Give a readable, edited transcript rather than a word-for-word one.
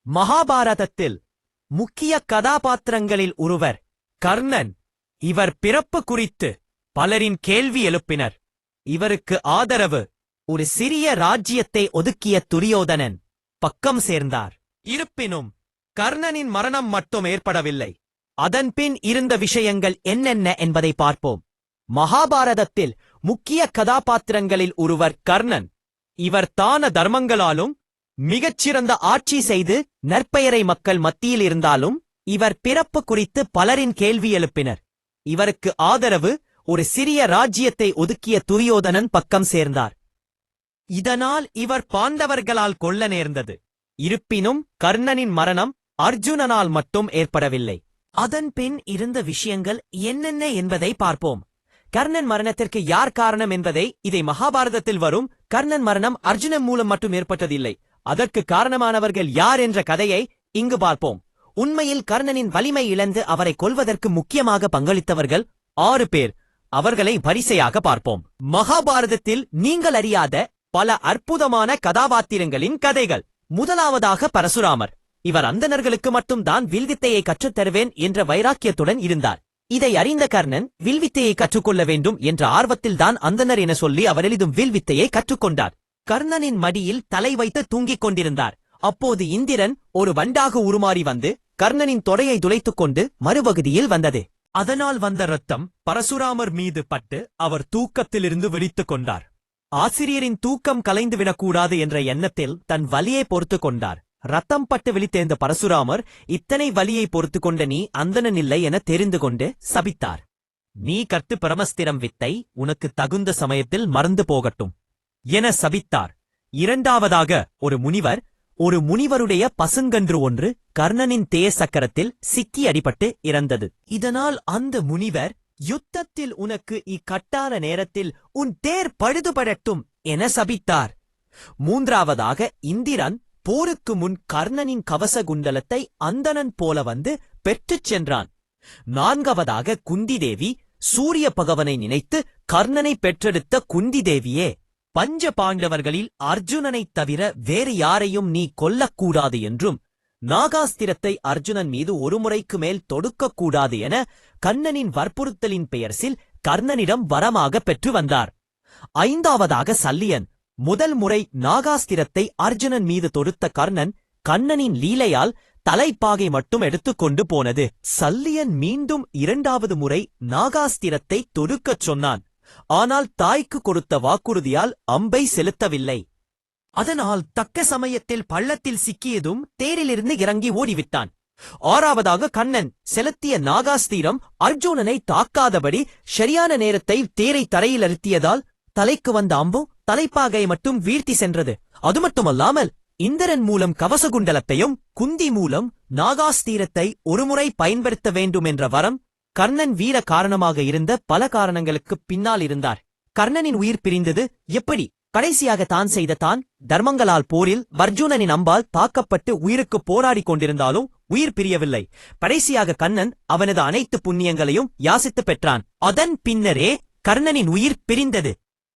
மகாபாரதத்தில் முக்கிய கதாபாத்திரங்களில் ஒருவர் கர்ணன். இவர் பிறப்பு குறித்து பலரின் கேள்வி எழுப்பினர். இவருக்கு ஆதரவு ஒரு சிறிய ராஜ்யத்தை ஒதுக்கிய துரியோதனன் பக்கம் சேர்ந்தார். இருப்பினும் கர்ணனின் மரணம் மட்டும் ஏற்படவில்லை. அதன்பின் இருந்த விஷயங்கள் என்னென்ன என்பதை பார்ப்போம். மகாபாரதத்தில் முக்கிய கதாபாத்திரங்களில் ஒருவர் கர்ணன். இவர் தான தர்மங்களாலும் மிகச்சிறந்த ஆட்சி செய்து நற்பெயரை மக்கள் மத்தியில் இருந்தாலும் இவர் பிறப்பு குறித்து பலரின் கேள்வி எழுப்பினர். இவருக்கு ஆதரவு ஒரு சிறிய ராஜ்யத்தை ஒதுக்கிய துரியோதனன் பக்கம் சேர்ந்தார். இதனால் இவர் பாண்டவர்களால் கொல்ல நேர்ந்தது. இருப்பினும் கர்ணனின் மரணம் அர்ஜுனனால் மட்டும் ஏற்படவில்லை. அதன்பின் இருந்த விஷயங்கள் என்னென்ன என்பதை பார்ப்போம். கர்ணன் மரணத்திற்கு யார் காரணம் என்பதை இதை மகாபாரதத்தில் வரும் கர்ணன் மரணம் அர்ஜுனன் மூலம் மட்டும் ஏற்பட்டதில்லை, அதற்கு காரணமானவர்கள் யார் என்ற கதையை இங்கு பார்ப்போம். உண்மையில் கர்ணனின் வலிமை இழந்து அவரை கொல்வதற்கு முக்கியமாக பங்களித்தவர்கள் 6 பேர். அவர்களை வரிசையாக பார்ப்போம். மகாபாரதத்தில் நீங்கள் அறியாத பல அற்புதமான கதாபாத்திரங்களின் கதைகள். முதலாவதாக பரசுராமர். இவர் அந்தணர்களுக்கு மட்டும்தான் வில்வித்தையை கற்றுத்தருவேன் என்ற வைராக்கியத்துடன் இருந்தார். இதை அறிந்த கர்ணன் வில்வித்தையை கற்றுக்கொள்ள வேண்டும் என்ற ஆர்வத்தில்தான் அந்தணர் என சொல்லி அவர் எளிதும் வில்வித்தையை கற்றுக்கொண்டார். கர்ணனின் மடியில் தலை வைத்து தூங்கிக் கொண்டிருந்தார். அப்போது இந்திரன் ஒரு வண்டாக உருமாறி வந்து கர்ணனின் தொடையை துளைத்துக் கொண்டு மறுபகுதியில் வந்தது. அதனால் வந்த இரத்தம் பரசுராமர் மீது பட்டு அவர் தூக்கத்திலிருந்து விழித்துக் கொண்டார். ஆசிரியரின் தூக்கம் கலைந்துவிடக்கூடாது என்ற எண்ணத்தில் தன் வலியை பொறுத்து கொண்டார். ரத்தம் பட்டு விழித்தேர்ந்த பரசுராமர் இத்தனை வலியை பொறுத்து கொண்ட நீ அந்தணன் இல்லை என தெரிந்து கொண்டு சபித்தார். நீ கற்று பிரமஸ்திரம் வித்தை உனக்கு தகுந்த சமயத்தில் மறந்து போகட்டும் என சபித்தார். இரண்டாவதாக ஒரு முனிவருடைய பசுங்கன்று ஒன்று கர்ணனின் தேய சக்கரத்தில் சிக்கி அடிபட்டு இறந்தது. இதனால் அந்த முனிவர் யுத்தத்தில் உனக்கு இக்கட்டான நேரத்தில் உன் தேர் பழுதுபடட்டும் என சபித்தார். மூன்றாவதாக இந்திரன் போருக்கு முன் கர்ணனின் கவச குண்டலத்தை அந்தணன் போல வந்து பெற்றுச் சென்றான். நான்காவதாக குந்தி தேவி சூரிய பகவனை நினைத்து கர்ணனை பெற்றெடுத்த குந்தி தேவியே, பஞ்ச பாண்டவர்களில் அர்ஜுனனைத் தவிர வேறு யாரையும் நீ கொல்லக்கூடாது என்றும் நாகாஸ்திரத்தை அர்ஜுனன் மீது ஒரு முறைக்கு மேல் தொடுக்கக்கூடாது என கர்ணனின் வற்புறுத்தலின் பெயர்சில் கர்ணனிடம் வரமாக பெற்று வந்தார். ஐந்தாவதாக சல்லியன். முதல் முறை நாகாஸ்திரத்தை அர்ஜுனன் மீது தொடுத்த கர்ணனின் லீலையால் தலைப்பாகை மட்டும் எடுத்துக்கொண்டு போனது. சல்லியன் மீண்டும் இரண்டாவது முறை நாகாஸ்திரத்தை தொடுக்கச் சொன்னான். ஆனால் தாய்க்கு கொடுத்த வாக்குறுதியால் அம்பை செலுத்தவில்லை. அதனால் தக்க சமயத்தில் பள்ளத்தில் சிக்கியதும் தேரிலிருந்து இறங்கி ஓடிவிட்டான். ஆறாவதாக கண்ணன் செலுத்திய நாகாஸ்திரம் அர்ஜுனனை தாக்காதபடி சரியான நேரத்தை தேரை தரையில் அழுத்தியதால் தலைக்கு வந்த அம்பும் தலைப்பாகை மட்டும் வீழ்த்தி சென்றது. அது மட்டுமல்லாமல் இந்திரன் மூலம் கவசகுண்டலத்தையும் குந்தி மூலம் நாகாஸ்திரத்தை ஒருமுறை பயன்படுத்த வேண்டும் என்ற வரம் கர்ணன் வீர காரணமாக இருந்த பல காரணங்களுக்கு பின்னால் இருந்தார். கர்ணனின் உயிர் பிரிந்தது எப்படி? கடைசியாக தான் செய்த தர்மங்களால் போரில் அர்ஜுனனின் அம்பால் தாக்கப்பட்டு உயிருக்கு போராடி கொண்டிருந்தாலும் உயிர் பிரியவில்லை. கடைசியாக கர்ணன் அவனது அனைத்து புண்ணியங்களையும் யாசித்து பெற்றான். அதன் பின்னரே கர்ணனின் உயிர் பிரிந்தது.